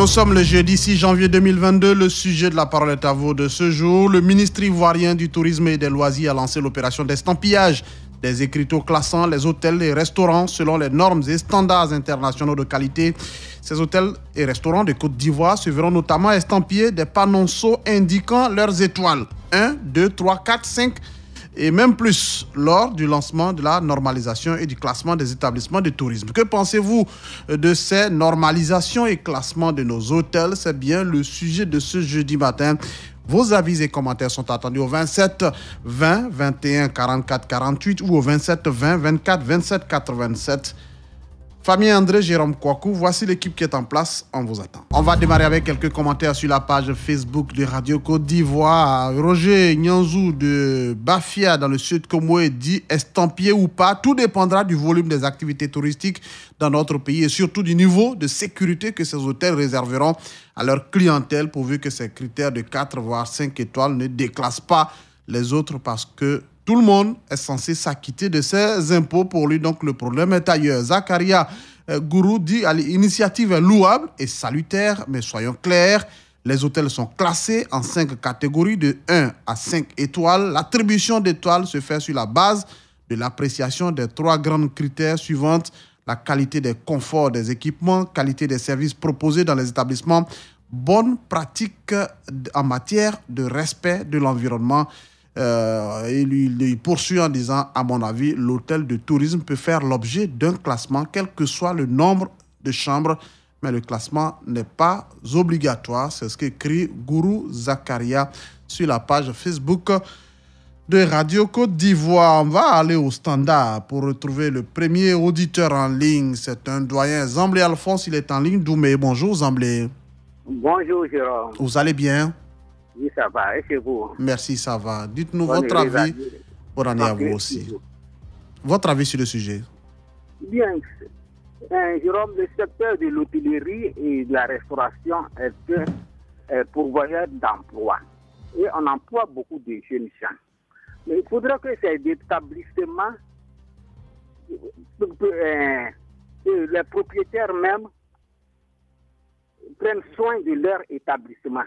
Nous sommes le jeudi 6 janvier 2022. Le sujet de la parole est à vous de ce jour. Le ministre ivoirien du Tourisme et des Loisirs a lancé l'opération d'estampillage des écriteaux classant les hôtels et restaurants selon les normes et standards internationaux de qualité. Ces hôtels et restaurants de Côte d'Ivoire se verront notamment estampiller des panonceaux indiquant leurs étoiles. 1, 2, 3, 4, 5 et même plus lors du lancement de la normalisation et du classement des établissements de tourisme. Que pensez-vous de ces normalisations et classements de nos hôtels? C'est bien le sujet de ce jeudi matin. Vos avis et commentaires sont attendus au 27 20 21 44 48 ou au 27 20 24 27 87. Famille André Jérôme Kouakou, voici l'équipe qui est en place, on vous attend. On va démarrer avec quelques commentaires sur la page Facebook de Radio Côte d'Ivoire. Roger Nyanzou de Bafia dans le sud Komoé dit estampillé ou pas, tout dépendra du volume des activités touristiques dans notre pays et surtout du niveau de sécurité que ces hôtels réserveront à leur clientèle pourvu que ces critères de 4 voire 5 étoiles ne déclassent pas les autres parce que tout le monde est censé s'acquitter de ses impôts. Pour lui, donc, le problème est ailleurs. Zakaria Gourou dit l'initiative est louable et salutaire, mais soyons clairs, les hôtels sont classés en 5 catégories de 1 à 5 étoiles. L'attribution d'étoiles se fait sur la base de l'appréciation des 3 grands critères suivantes: la qualité des conforts des équipements, qualité des services proposés dans les établissements, bonne pratique en matière de respect de l'environnement. Il poursuit en disant, à mon avis, l'hôtel de tourisme peut faire l'objet d'un classement, quel que soit le nombre de chambres, mais le classement n'est pas obligatoire. C'est ce qu'écrit Gourou Zakaria sur la page Facebook de Radio Côte d'Ivoire. On va aller au standard pour retrouver le premier auditeur en ligne. C'est un doyen, Zamblé Alphonse, il est en ligne. Doumé, bonjour Zamblé. Bonjour Jérôme. Vous allez bien? Oui, ça va. Et chez vous? Merci, ça va. Dites-nous votre avis. Bonne année à vous aussi. Votre avis sur le sujet? Bien. Jérôme, le secteur de l'hôtellerie et de la restauration est pourvoyeur d'emploi. Et on emploie beaucoup de jeunes gens. Mais il faudrait que ces établissements, les propriétaires même, prennent soin de leur établissement.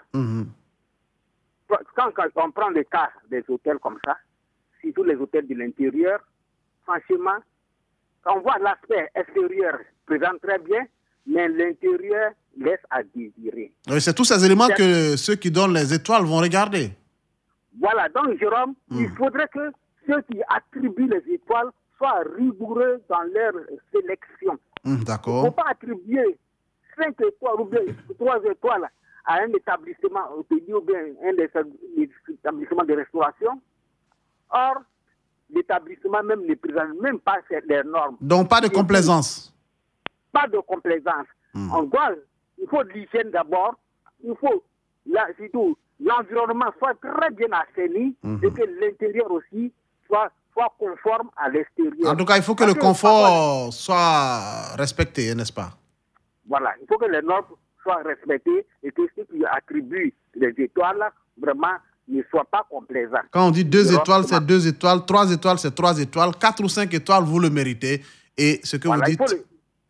Quand on prend le cas des hôtels comme ça, surtout les hôtels de l'intérieur, franchement, quand on voit l'aspect extérieur présente très bien, mais l'intérieur laisse à désirer. Oui, c'est tous ces éléments que ceux qui donnent les étoiles vont regarder. Voilà, donc Jérôme, il faudrait que ceux qui attribuent les étoiles soient rigoureux dans leur sélection. D'accord. Il ne faut pas attribuer 5 étoiles ou bien 3 étoiles à un établissement hôtelier ou bien un établissement de restauration. Or, l'établissement même ne présente même pas les normes. Donc, pas de complaisance. Pas de complaisance. Il faut de l'hygiène d'abord. Il faut, surtout, l'environnement soit très bien assaini et que l'intérieur aussi soit conforme à l'extérieur. En tout cas, il faut que le confort soit respecté, n'est-ce pas? Voilà, il faut que les normes soient respectées et que ceux qui attribuent les étoiles, vraiment, ne soient pas complaisants. Quand on dit 2 étoiles, c'est 2 étoiles, 3 étoiles, c'est 3 étoiles, 4 ou 5 étoiles, vous le méritez. Et ce que vous dites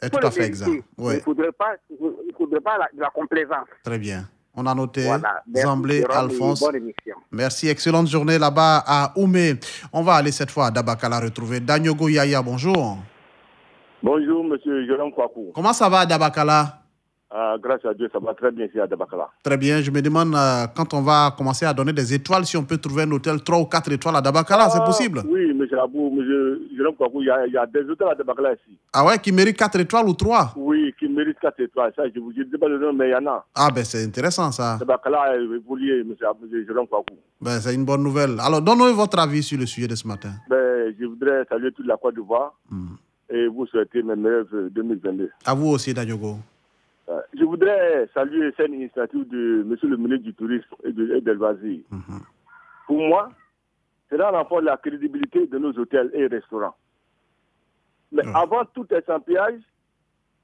est tout à fait exact. Oui. Il ne faudrait pas la complaisance. Très bien. On a noté. Voilà. Zamblé Alphonse. Bonne émission. Merci. Excellente journée là-bas à Oumé. On va aller cette fois à Dabakala retrouver Danyogo Yaya. Bonjour. Bonjour, monsieur Jérôme Kouakou. Comment ça va à Dabakala? Grâce à Dieu, ça va très bien ici à Dabakala. Très bien. Je me demande quand on va commencer à donner des étoiles, si on peut trouver un hôtel 3 ou 4 étoiles à Dabakala, c'est possible? Oui, monsieur Abou, monsieur Jérôme Kouakou, il y a des hôtels à Dabakala ici. Ah ouais, qui méritent 4 étoiles ou 3? Oui, qui méritent 4 étoiles. Ça, je ne vous dis pas le nom, mais il y en a. Ah ben c'est intéressant ça. Dabakala est évolué, monsieur Jérôme Kouakou. Ben, c'est une bonne nouvelle. Alors, donnez votre avis sur le sujet de ce matin. Ben, je voudrais saluer toute la Côte d'Ivoire et vous souhaiter mes meilleurs 2022. À vous aussi, Danyogo. Je voudrais saluer cette initiative de monsieur le ministre du Tourisme et des Loisirs. Pour moi, c'est là l'enfant de la crédibilité de nos hôtels et restaurants. Mais avant tout estampillage,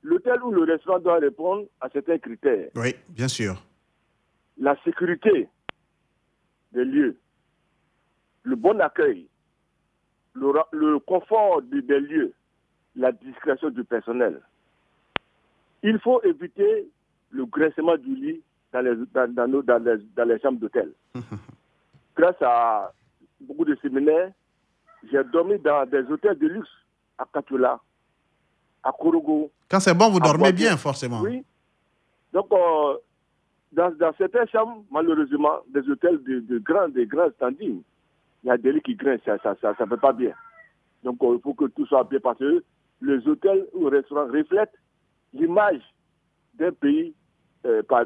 l'hôtel ou le restaurant doit répondre à certains critères. Oui, bien sûr. La sécurité des lieux, le bon accueil, le confort des lieux, la discrétion du personnel. Il faut éviter le graissement du lit dans les chambres d'hôtel. Grâce à beaucoup de séminaires, j'ai dormi dans des hôtels de luxe à Katoula, à Korogo. Quand c'est bon, vous dormez bien, forcément. Oui. Donc, dans certaines chambres, malheureusement, des hôtels de grands standings, il y a des lits qui grincent, ça ne fait pas bien. Donc, il faut que tout soit bien parce que les hôtels ou restaurants reflètent l'image d'un pays par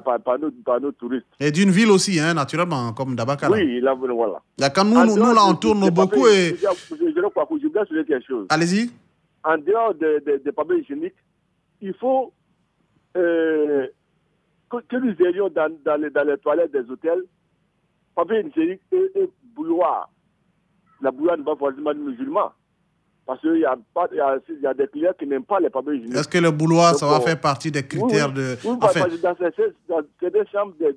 nos touristes. Et d'une ville aussi, hein, naturellement, comme Dabakala. Oui, là, voilà. Là, quand nous là, on tourne beaucoup et... Je voudrais souligner quelque chose. Allez-y. En dehors des papiers hygiéniques, il faut que nous ayons dans les toilettes des hôtels papier hygiénique et bouilloire. La bouilloire n'est pas forcément musulman. Parce qu'il y a des clients qui n'aiment pas les papiers hygiéniques. Est-ce que le bouilloire, ça va faire partie des critères de... Oui, parce que dans ces chambres de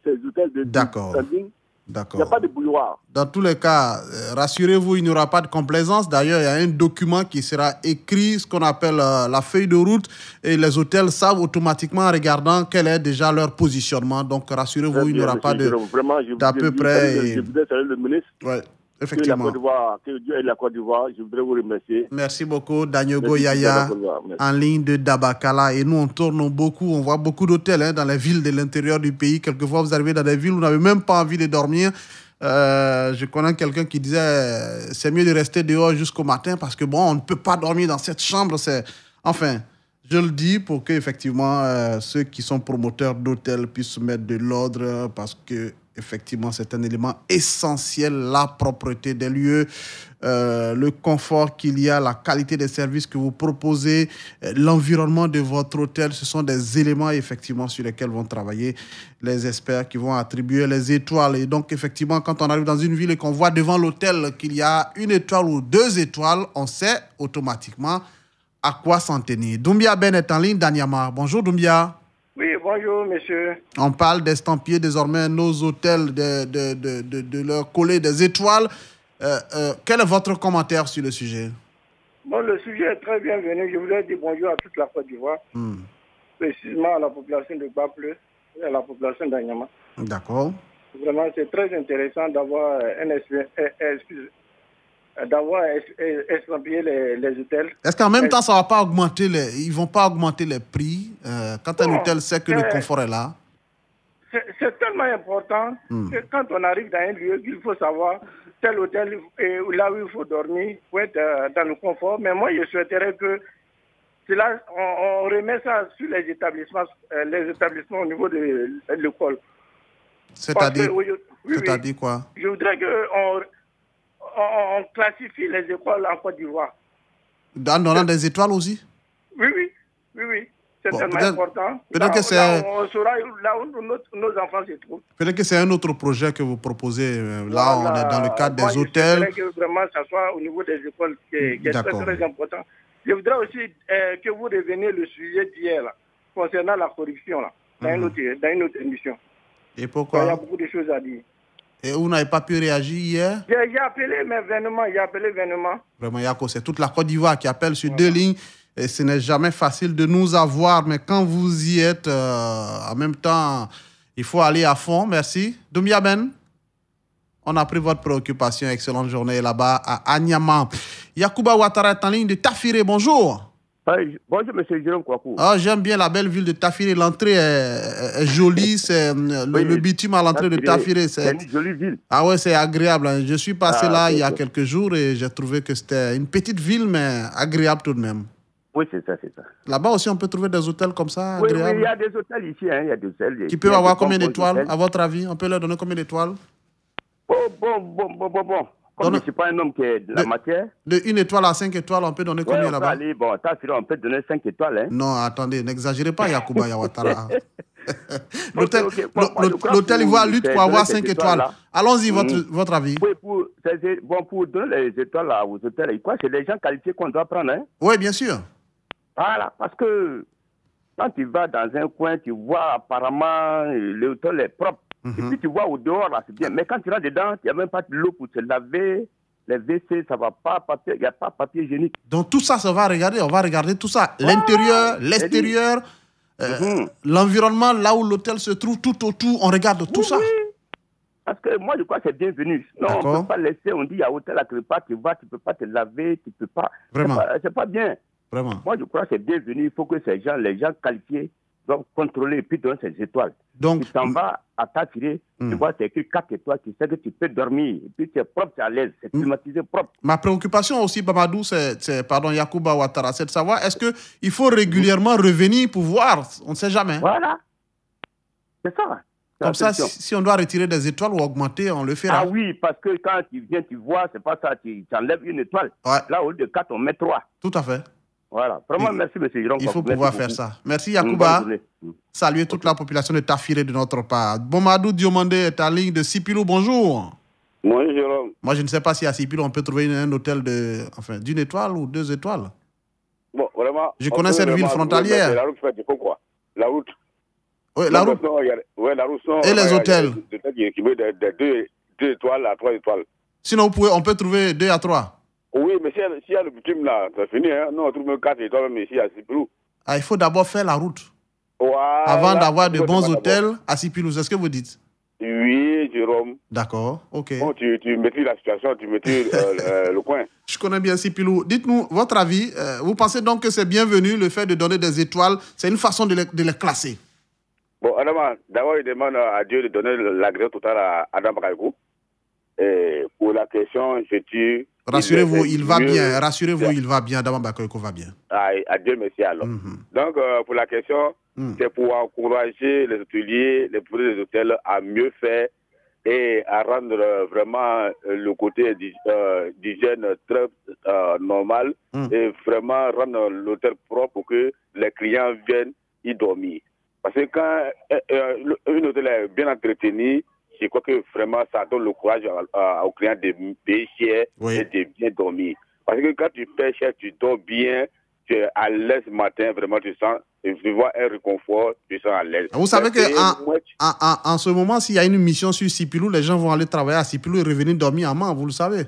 ces hôtels de standing, il n'y a pas de bouilloire. Dans tous les cas, rassurez-vous, il n'y aura pas de complaisance. D'ailleurs, il y a un document qui sera écrit, ce qu'on appelle la feuille de route, et les hôtels savent automatiquement en regardant quel est déjà leur positionnement. Donc, rassurez-vous, il n'y aura pas d'à peu près... Je voudrais saluer le ministre. Ouais. Effectivement. Que Dieu aide la Côte d'Ivoire, je voudrais vous remercier. Merci beaucoup, Danyogo Yaya, en ligne de Dabakala. Et nous, on tourne beaucoup, on voit beaucoup d'hôtels dans les villes de l'intérieur du pays. Quelquefois, vous arrivez dans des villes où vous n'avez même pas envie de dormir. Je connais quelqu'un qui disait c'est mieux de rester dehors jusqu'au matin parce que, bon, on ne peut pas dormir dans cette chambre. Enfin, je le dis pour que, effectivement, ceux qui sont promoteurs d'hôtels puissent mettre de l'ordre parce que, effectivement, c'est un élément essentiel, la propreté des lieux, le confort qu'il y a, la qualité des services que vous proposez, l'environnement de votre hôtel. Ce sont des éléments, effectivement, sur lesquels vont travailler les experts qui vont attribuer les étoiles. Et donc, effectivement, quand on arrive dans une ville et qu'on voit devant l'hôtel qu'il y a 1 étoile ou 2 étoiles, on sait automatiquement à quoi s'en tenir. Doumbia Ben est en ligne d'Anyama. Bonjour, Doumbia. Oui, bonjour, monsieur. On parle d'estampiller désormais nos hôtels, de leur coller des étoiles. Quel est votre commentaire sur le sujet? Bon, le sujet est très bienvenu. Je voudrais dire bonjour à toute la Côte d'Ivoire, précisément à la population de Bapleu et à la population d'Anyama. D'accord. Vraiment, c'est très intéressant d'avoir estampillé les hôtels. Est-ce qu'en même temps, ça va pas augmenter ils vont pas augmenter les prix quand un hôtel sait que le confort est là? C'est tellement important que quand on arrive dans un lieu, il faut savoir tel hôtel est là où il faut dormir pour être dans le confort. Mais moi, je souhaiterais que cela, on remet ça sur les établissements au niveau de l'école. C'est-à-dire quoi? Je voudrais qu'on on classifie les écoles en Côte d'Ivoire. En donnant des étoiles aussi? Oui. C'est tellement important. Peut-être que c'est... On saura là où nos enfants se trouvent. Peut-être que c'est un autre projet que vous proposez. Là, on est dans le cadre des hôtels. Je voudrais que vraiment ça soit au niveau des écoles qui est très, très important. Je voudrais aussi que vous reveniez le sujet d'hier concernant la corruption dans une autre émission. Et pourquoi? Il y a beaucoup de choses à dire. Et vous n'avez pas pu réagir hier? J'ai appelé, mais vainement. Vraiment, Yako, c'est toute la Côte d'Ivoire qui appelle sur 2 lignes. Et ce n'est jamais facile de nous avoir. Mais quand vous y êtes, en même temps, il faut aller à fond. Merci. Doumbia Ben, on a pris votre préoccupation. Excellente journée là-bas à Anyama. Yacouba Ouattara est en ligne de Tafiré. Bonjour. Bonjour, monsieur Jérôme Kouakou. J'aime bien la belle ville de Tafiré. L'entrée est jolie. C'est le bitume à l'entrée de Tafiré. C'est une jolie ville. Ah ouais, c'est agréable. Je suis passé là il y a quelques jours et j'ai trouvé que c'était une petite ville, mais agréable tout de même. Oui, c'est ça. Là-bas aussi, on peut trouver des hôtels comme ça, agréables. Oui, il y a des hôtels ici. Il y a des hôtels. Qui peuvent avoir combien d'étoiles, à votre avis? On peut leur donner combien d'étoiles? Bon. Comme je ne suis pas un homme qui est de la matière. De 1 étoile à 5 étoiles, on peut donner combien là-bas? On peut donner 5 étoiles. Hein. Non, attendez, n'exagérez pas, Yacouba Ouattara. L'hôtel Ivoire lutte pour avoir 5 étoiles. Allons-y, votre avis. Oui, pour donner les étoiles aux hôtels, c'est les gens qualifiés qu'on doit prendre. Hein? Oui, bien sûr. Voilà, parce que quand tu vas dans un coin, tu vois apparemment l'hôtel est propre. Et puis tu vois au dehors, là, c'est bien. Mais quand tu rentres dedans, il n'y a même pas de l'eau pour te laver. Les WC, ça ne va pas, il n'y a pas de papier hygiénique. Donc tout ça, on va regarder tout ça. L'intérieur, l'extérieur, l'environnement, là où l'hôtel se trouve, tout autour, on regarde tout ça. Oui. Parce que moi, je crois que c'est bienvenu. Non, on ne peut pas laisser, on dit, il y a hôtel à quelque part, tu vas, tu ne peux pas te laver, tu ne peux pas. Vraiment. C'est pas bien. Vraiment. Moi, je crois que c'est bienvenu. Il faut que ces gens, les gens qualifiés, doivent contrôler et puis donner ces étoiles. Donc, tu t'en vas à t'attirer, tu vois, c'est écrit 4 étoiles, tu sais que tu peux dormir. Et puis tu es propre, tu es à l'aise, c'est climatisé propre. Ma préoccupation aussi, Mamadou, pardon, Yacouba Ouattara, c'est de savoir, est-ce qu'il faut régulièrement revenir pour voir? On ne sait jamais. Voilà. C'est ça. Comme ça, si on doit retirer des étoiles ou augmenter, on le fera. Ah oui, parce que quand tu viens, tu vois, c'est pas ça, tu enlèves une étoile. Ouais. Là, au lieu de 4, on met 3. Tout à fait. Voilà. Vraiment, merci, M. Jérôme. Il faut pouvoir faire ça. Merci, Yacouba. Saluer toute la population de Tafiré de notre part. Mamadou Diomandé est en ligne de Sipilou. Bonjour. Bonjour, Jérôme. Moi, je ne sais pas si à Sipilou, on peut trouver un hôtel d'une étoile ou 2 étoiles. Bon, vraiment. Je connais cette ville frontalière. La route, il faut quoi? La route. Oui, la route. Oui, la route. Et les hôtels. Qui veut de 2 étoiles à 3 étoiles. Sinon, on peut trouver 2 à 3. Oui, mais s'il y a le bitume là, c'est fini. Hein? Non, on trouve même 4 étoiles, mais ici à Sipilou. Ah, il faut d'abord faire la route. Voilà, avant d'avoir de bons hôtels à Sipilou. C'est ce que vous dites? Oui, Jérôme. D'accord, ok. Bon, tu maîtrises la situation, tu maîtrises le coin. Je connais bien Sipilou. Dites-nous votre avis. Vous pensez donc que c'est bienvenu le fait de donner des étoiles? C'est une façon de les classer? Bon, d'abord, il demande à Dieu de donner l'agrément total à Adam Bakaïkou. Et pour la question, je tue. Rassurez-vous, il va bien. Rassurez-vous, il va bien. Adam Bakaïkou va bien. À Dieu merci alors. Donc, pour la question, c'est pour encourager les hôteliers, les produits des hôtels à mieux faire et à rendre vraiment le côté d'hygiène très normal et vraiment rendre l'hôtel propre pour que les clients viennent y dormir. Parce que quand un hôtel est bien entretenu, je crois que vraiment ça donne le courage aux clients de payer cher et de bien dormir. Parce que quand tu payes cher, tu dors bien, tu es à l'aise le matin, vraiment tu sens, tu vois un réconfort, tu sens à l'aise. Vous savez qu'en ce moment, s'il y a une mission sur Sipilou, les gens vont aller travailler à Sipilou et revenir dormir à Mans, vous le savez.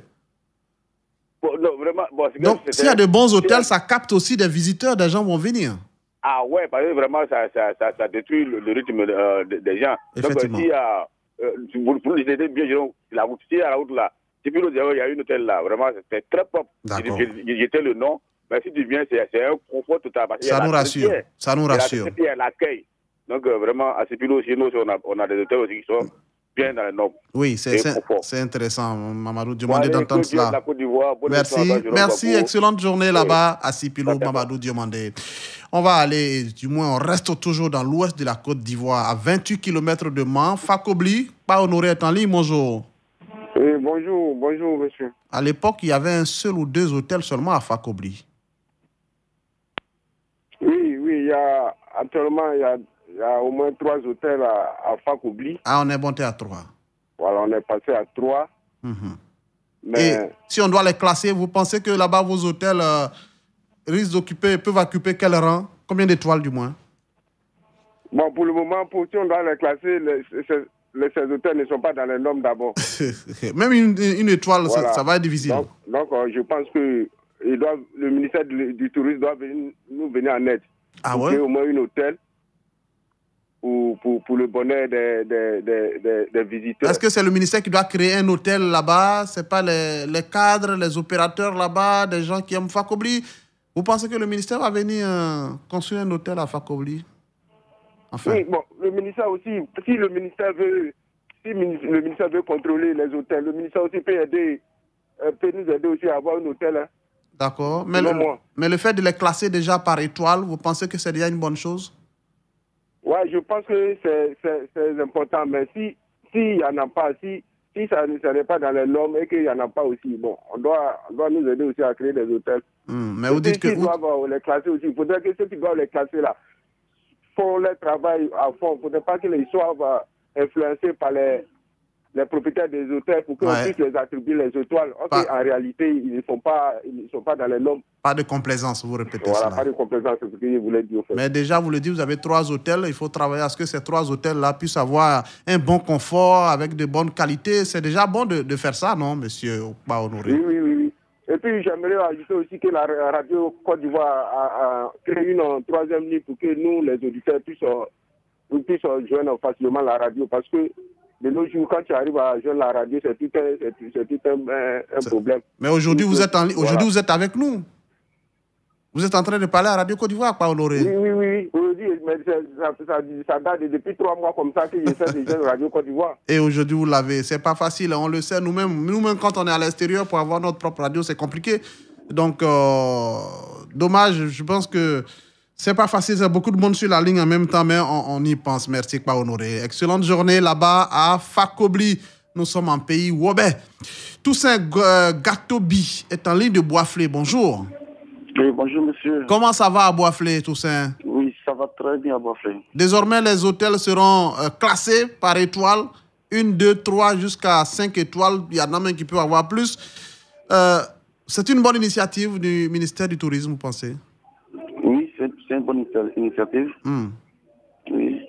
Bon, non, vraiment, donc, s'il y a de bons hôtels, ça capte aussi des visiteurs, des gens vont venir. Ah ouais, parce que vraiment, ça détruit le rythme des gens. Effectivement. Donc, pour les aider bien, la route, si à la route là, Sipilou, il y a une hôtel là, vraiment, c'est très propre. J'étais le nom, mais si tu viens, c'est un confort total. Ça nous rassure. Ça nous rassure. Et puis, il y a l'accueil. Donc, vraiment, à Sipilou, chez nous, on a des hôtels aussi qui sont bien dans les normes. Oui, c'est intéressant, Mamadou. Demandez d'entendre cela. Merci, excellente journée là-bas à Sipilou, Mamadou Diomandé. On va aller, du moins, on reste toujours dans l'ouest de la Côte d'Ivoire, à 28 km de Mans. Fakobli, pas honoré est en ligne, bonjour. Oui, bonjour, monsieur. À l'époque, il y avait un seul ou 2 hôtels seulement à Fakobli. Oui, actuellement, il y a au moins 3 hôtels à Fakobli. Ah, on est monté à 3. Voilà, on est passé à 3. Mais... Et si on doit les classer, vous pensez que là-bas, vos hôtels peuvent occuper quel rang? Combien d'étoiles du moins? Bon, pour le moment, si on doit les classer, ces hôtels ne sont pas dans les normes d'abord. Même une étoile, voilà. ça va être difficile. Donc je pense que le ministère du Tourisme doit nous venir en aide. Ah ouais? Au moins un hôtel pour le bonheur des visiteurs. Est-ce que c'est le ministère qui doit créer un hôtel là-bas? Ce n'est pas les cadres, les opérateurs là-bas, des gens qui aiment Fakobli? Vous pensez que le ministère va venir construire un hôtel à Fakobli? Enfin. Oui, bon, le ministère aussi, si le ministère veut contrôler les hôtels, le ministère aussi peut nous aider aussi à avoir un hôtel. Hein. D'accord. Mais le fait de les classer déjà par étoile, vous pensez que c'est déjà une bonne chose? Oui, je pense que c'est important. Mais s'il n'y en a pas, si ça n'est pas dans les normes et qu'il n'y en a pas aussi, bon, on doit nous aider aussi à créer des hôtels. Mais vous dites que... doivent les classer aussi. Il faudrait que ceux qui doivent les classer là font leur travail à fond. Il ne faudrait pas qu'ils soient influencés par les propriétaires des hôtels pour qu'on puisse les attribuer les étoiles. En réalité, ils ne sont pas dans les normes. Pas de complaisance, vous répétez voilà, cela. Pas de complaisance, c'est ce que je voulais dire. Mais déjà, vous le dites, vous avez 3 hôtels. Il faut travailler à ce que ces 3 hôtels-là puissent avoir un bon confort avec de bonnes qualités. C'est déjà bon de faire ça, non, monsieur Honoré? Oui. Et puis, j'aimerais ajouter aussi que la radio Côte d'Ivoire a créé une troisième ligne pour que nous, les auditeurs, puissent joindre facilement la radio. Parce que de nos jours, quand tu arrives à joindre la radio, c'est tout un problème. Mais aujourd'hui, vous êtes vous êtes avec nous. Vous êtes en train de parler à Radio Côte d'Ivoire, pas Honoré? Oui. Aujourd'hui, mais ça date depuis 3 mois comme ça que j'essaie de joindre Radio Côte d'Ivoire. Et aujourd'hui, vous l'avez. C'est pas facile, on le sait nous-mêmes. Nous-mêmes, quand on est à l'extérieur pour avoir notre propre radio, c'est compliqué. Donc, dommage, je pense que c'est pas facile. C'est beaucoup de monde sur la ligne en même temps, mais on y pense. Merci, pas Honoré. Excellente journée là-bas à Fakobli. Nous sommes en pays Wobé. Toussaint Gatobi est en ligne de Boisflé. Bonjour. Oui, bonjour monsieur. Comment ça va à Boisflé, Toussaint? Oui, ça va très bien à Boisflé. Désormais, les hôtels seront classés par étoiles. 1, 2, 3 jusqu'à 5 étoiles. Il y en a même qui peuvent avoir plus. C'est une bonne initiative du ministère du Tourisme, vous pensez? Oui, c'est une bonne initiative. Oui,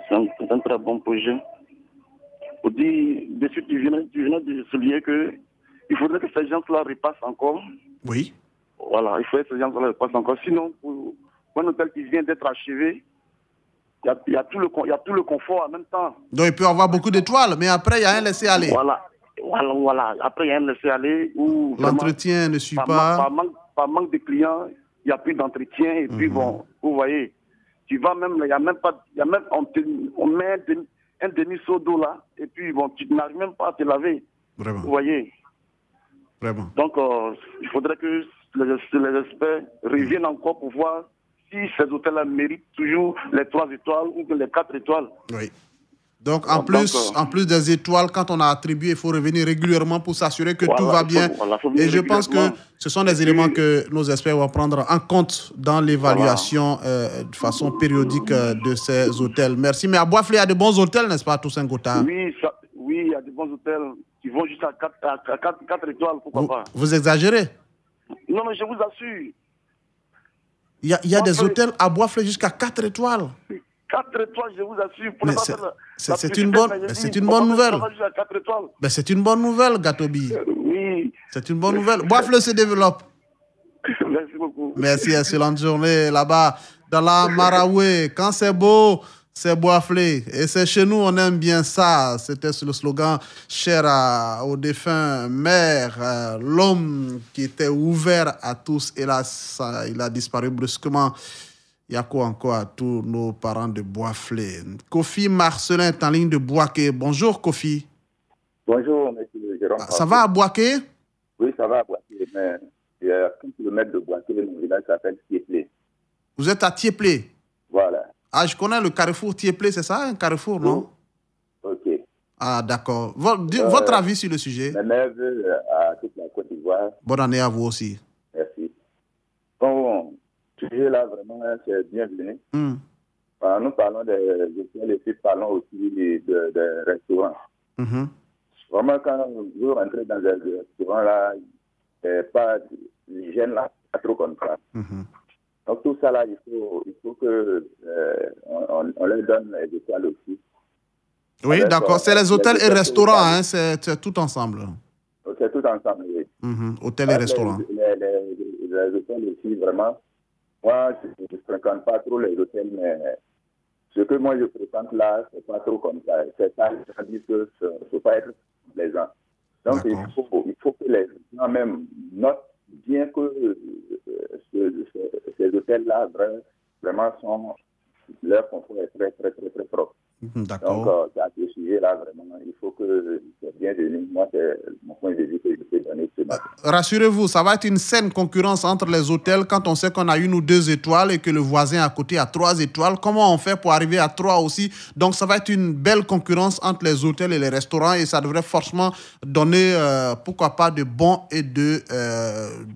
c'est un très bon projet. Pour dire, de suite, tu viens de souligner qu'il faudrait que ces gens-là repassent encore. Oui. Voilà, il faudrait que ces gens-là repassent encore. Sinon, pour un hôtel qui vient d'être achevé, il y a tout le confort en même temps. Donc, il peut y avoir beaucoup d'étoiles, mais après, il y a un laisser-aller. Voilà. Après, il y a un laisser-aller où l'entretien ne suit pas. Par manque de clients, il n'y a plus d'entretien. Et puis, bon, vous voyez, tu vas même, on met un demi-seau d'eau là, et puis, bon, tu n'arrives même pas à te laver. Vraiment. Vous voyez. Vraiment. Donc, il faudrait que les experts reviennent encore pour voir si ces hôtels-là méritent toujours les 3 étoiles ou les 4 étoiles. Oui. Donc, en plus des étoiles, quand on a attribué, il faut revenir régulièrement pour s'assurer que tout va bien. Et je pense que ce sont des éléments que nos experts vont prendre en compte dans l'évaluation de façon périodique de ces hôtels. Merci. Mais à Boisflé, il y a de bons hôtels, n'est-ce pas, Toussaint Gota? Oui, il y a de bons hôtels qui vont jusqu'à 4 étoiles, pourquoi pas. Vous exagérez? Non, mais je vous assure. Il y a des hôtels à Boisflé jusqu'à 4 étoiles. 4 étoiles, je vous assure. C'est une bonne nouvelle. Mais c'est une bonne nouvelle, Gatobi. Oui. C'est une bonne nouvelle. Boisflé se développe. Merci beaucoup. Merci, excellente journée là-bas dans la Maraoué. Quand c'est beau, c'est Boisflé. Et c'est chez nous, on aime bien ça. C'était le slogan cher au défunt maire, l'homme qui était ouvert à tous. Hélas, il a disparu brusquement. Il y a quoi encore à tous nos parents de Boisflé? Kofi Marcelin est en ligne de Boaké. Bonjour, Kofi. Bonjour, monsieur Jérôme. Ça va à Boaké? Oui, ça va à Boaké, mais il y a 15 km de Boaké, mon village s'appelle Tieplé. Vous êtes à Tieplé? Voilà. Ah, je connais le carrefour Tieplé, c'est ça, un carrefour, non? Ok. Ah, d'accord. Votre avis sur le sujet? Mes neveux à toute la Côte d'Ivoire. Bonne année à vous aussi. Merci. Bon, ce sujet-là, vraiment, c'est bienvenu. Nous parlons des hôtels et puis parlons aussi des restaurants. Vraiment, quand vous rentrez dans un restaurant, là, pas l'hygiène, là, pas trop comme ça. Donc, tout ça, là, il faut que on leur donne les étoiles aussi. Oui, d'accord. C'est les hôtels et restaurants, hein, c'est tout ensemble. C'est tout ensemble, oui. Hôtels et restaurants. Les hôtels aussi, vraiment. Moi, je ne fréquente pas trop les hôtels, mais ce que moi je fréquente là, c'est pas trop comme ça. C'est ça, ça dit que ça ne faut pas être plaisant. Donc, il faut que les gens même notent bien que ces hôtels-là, vraiment, leur confort est très, très, très, très propre. D'accord. Donc, à ce sujet-là, vraiment, il faut que c'est bienvenu. Moi, c'est mon point de vue que je peux donner ce matin. Rassurez-vous, ça va être une saine concurrence entre les hôtels quand on sait qu'on a 1 ou 2 étoiles et que le voisin à côté a 3 étoiles. Comment on fait pour arriver à 3 aussi? Donc, ça va être une belle concurrence entre les hôtels et les restaurants et ça devrait forcément donner, pourquoi pas, de bons et de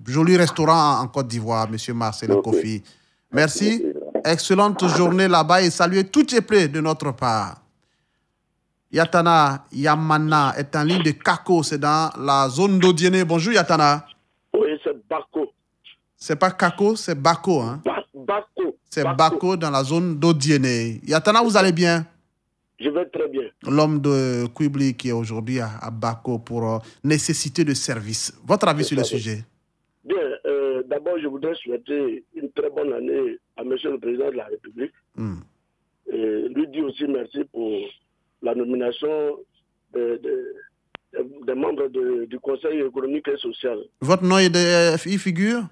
jolis restaurants en Côte d'Ivoire, M. Marcelin Kofi. Merci. Excellente journée là-bas et saluez tout Tieplé de notre part. Yatana Yamana est en ligne de Kako, c'est dans la zone d'Odiéné. Bonjour Yatana. Oui, c'est Bako. C'est pas Kako, c'est Bako. Hein? Bako. C'est Bako dans la zone d'Odiéné. Yatana, vous allez bien? Je vais très bien. L'homme de Quibli qui est aujourd'hui à Bako pour nécessité de service. Votre avis sur le sujet? d'abord, je voudrais souhaiter une très bonne année à M. le Président de la République. Et lui dire aussi merci pour la nomination des membres du Conseil économique et social. Votre nom y figure?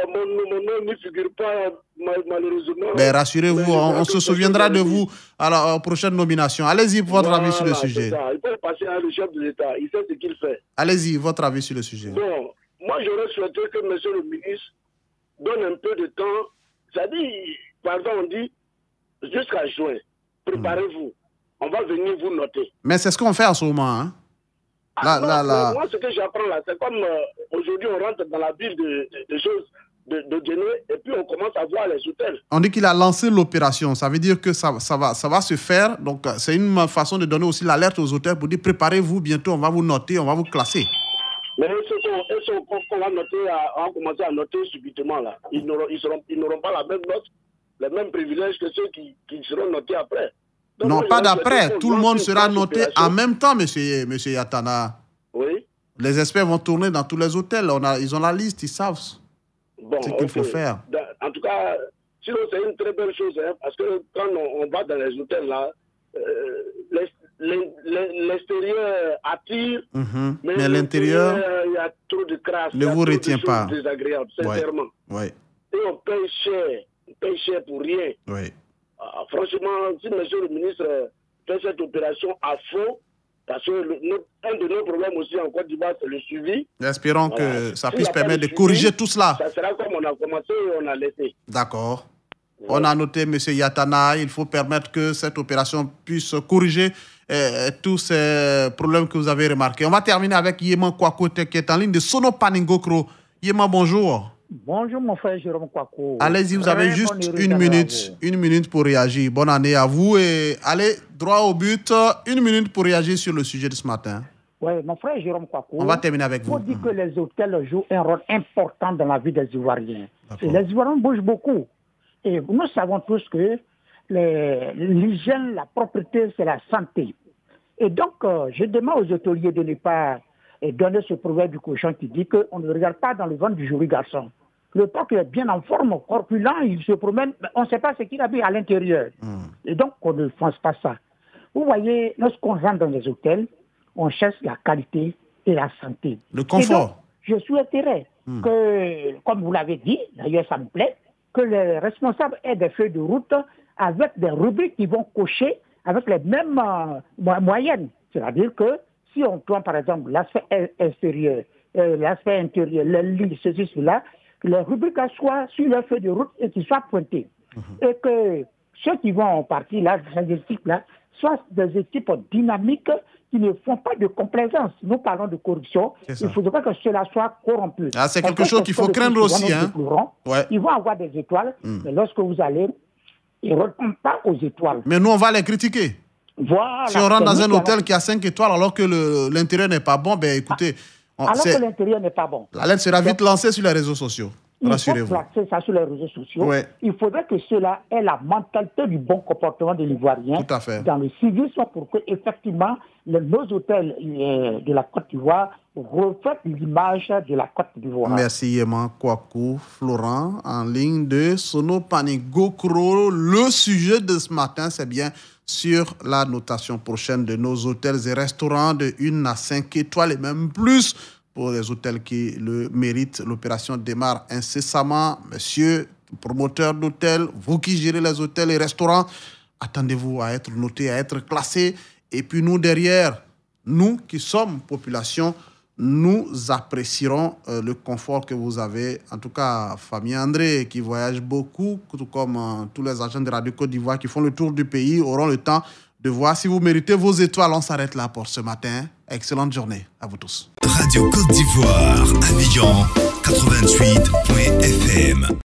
Mon nom n'y figure pas, malheureusement. Mais rassurez-vous, on se souviendra de vous à la prochaine nomination. Allez-y pour votre avis sur le sujet. Il peut passer à le chef de l'État, il sait ce qu'il fait. Allez-y, votre avis sur le sujet. Bon, moi j'aurais souhaité que M. le ministre donne un peu de temps. C'est-à-dire, par exemple, on dit jusqu'à juin, préparez-vous, on va venir vous noter. Mais c'est ce qu'on fait en ce moment, hein? Moi, ce que j'apprends là, c'est comme aujourd'hui, on rentre dans la ville de choses de Guinée et puis on commence à voir les hôtels. On dit qu'il a lancé l'opération. Ça veut dire que ça va se faire. Donc, c'est une façon de donner aussi l'alerte aux hôtels pour dire préparez-vous, bientôt, on va vous noter, on va vous classer. Mais ceux qu'on va noter, on va commencer à noter subitement là. Ils n'auront pas la même note, les mêmes privilèges que ceux qui seront notés après. Donc, non, pas d'après. Tout le monde sera noté en même temps, monsieur Yatana. Oui. Les experts vont tourner dans tous les hôtels. Ils ont la liste, ils savent ce qu'il faut faire. En tout cas, sinon, c'est une très belle chose. Hein, parce que quand on va dans les hôtels, là, l'extérieur attire. Mais l'intérieur, il y a trop de crasse. Ne vous retient pas. Désagréable, sincèrement. Ouais. Et on paye cher pour rien. Oui. Franchement, si M. le ministre fait cette opération à fond, parce que un de nos problèmes aussi en Côte d'Ivoire, c'est le suivi. Espérons que ça puisse permettre de corriger tout cela. Ça sera comme on a commencé et on a laissé. D'accord. Ouais. On a noté, M. Yatana, il faut permettre que cette opération puisse corriger tous ces problèmes que vous avez remarqués. On va terminer avec Yéman Kwakote qui est en ligne de Sono Paningokro. Yéman, bonjour. Bonjour mon frère Jérôme Kwaku. Allez-y, vous avez juste une minute pour réagir. Bonne année à vous et allez droit au but. 1 minute pour réagir sur le sujet de ce matin. Oui, mon frère Jérôme Kwaku. On va terminer avec vous. Il faut dire que les hôtels jouent un rôle important dans la vie des Ivoiriens. Et les Ivoiriens bougent beaucoup. Et nous savons tous que l'hygiène, la propreté, c'est la santé. Et donc, je demande aux hôteliers de ne pas donner ce proverbe du cochon qui dit qu'on ne regarde pas dans le ventre du joli garçon. Le temps qu'il est bien en forme, corpulent, il se promène, on ne sait pas ce qu'il a vu à l'intérieur. Et donc, on ne pense pas ça. Vous voyez, lorsqu'on rentre dans les hôtels, on cherche la qualité et la santé. Le confort. Donc, je souhaiterais que, comme vous l'avez dit, d'ailleurs ça me plaît, que les responsables aient des feuilles de route avec des rubriques qui vont cocher avec les mêmes moyennes. C'est-à-dire que si on prend par exemple l'aspect extérieur, l'aspect intérieur, le lit, ceci, cela, les rubriques soient sur leur feuille de route et qu'ils soient pointés. Et que ceux qui vont partir là, ces équipes-là, soient des équipes dynamiques qui ne font pas de complaisance. Nous parlons de corruption. Il ne faudrait pas que cela soit corrompu. Ah, c'est quelque chose qu'il faut craindre aussi. Hein? Ils vont avoir des étoiles, mais lorsque vous allez, ils ne répondent pas aux étoiles. Mais nous, on va les critiquer. Voilà, si on rentre dans un hôtel qui a 5 étoiles alors que l'intérieur n'est pas bon, ben écoutez... Alors que l'intérieur n'est pas bon. L'alerte sera vite lancée sur les réseaux sociaux. Rassurez-vous. Il faut placer ça sur les réseaux sociaux. Ouais. Il faudrait que cela ait la mentalité du bon comportement de l'Ivoirien dans le civisme pour que, effectivement, nos hôtels de la Côte d'Ivoire reflètent l'image de la Côte d'Ivoire. Merci Yéman Kwaku. Florent, en ligne de Sono Paningokro. Le sujet de ce matin, c'est bien sur la notation prochaine de nos hôtels et restaurants de 1 à 5 étoiles et même plus. Pour les hôtels qui le méritent, l'opération démarre incessamment. Monsieur, promoteur d'hôtels, vous qui gérez les hôtels et restaurants, attendez-vous à être notés, à être classés. Et puis nous, derrière, nous qui sommes population, nous apprécierons le confort que vous avez. En tout cas, Famille André, qui voyage beaucoup, tout comme tous les agents de Radio Côte d'Ivoire qui font le tour du pays, auront le temps de voir si vous méritez vos étoiles. On s'arrête là pour ce matin. Excellente journée à vous tous. Radio Côte d'Ivoire, Abidjan 88.fm.